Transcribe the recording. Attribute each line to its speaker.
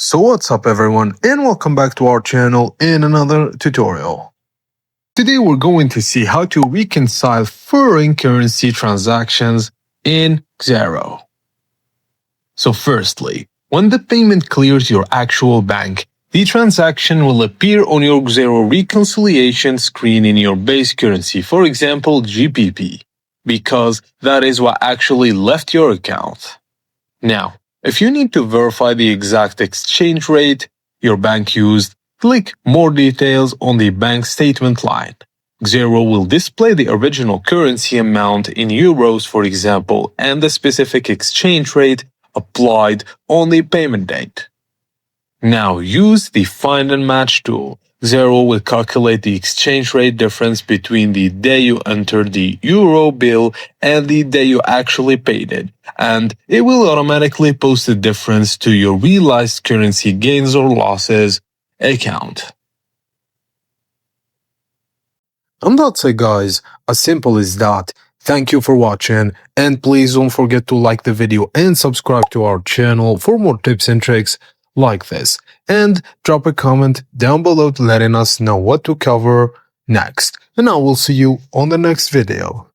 Speaker 1: So what's up everyone, and welcome back to our channel in another tutorial. Today we're going to see how to reconcile foreign currency transactions in Xero. So firstly, when the payment clears your actual bank, the transaction will appear on your Xero reconciliation screen in your base currency, for example GBP, because that is what actually left your account. Now, if you need to verify the exact exchange rate your bank used, click More Details on the bank statement line. Xero will display the original currency amount in euros, for example, and the specific exchange rate applied on the payment date. Now use the Find and Match tool. Xero will calculate the exchange rate difference between the day you entered the euro bill and the day you actually paid it, and it will automatically post the difference to your realized currency gains or losses account. And that's it guys, as simple as that. Thank you for watching, and please don't forget to like the video and subscribe to our channel for more tips and tricks like this, and drop a comment down below letting us know what to cover next, and I will see you on the next video.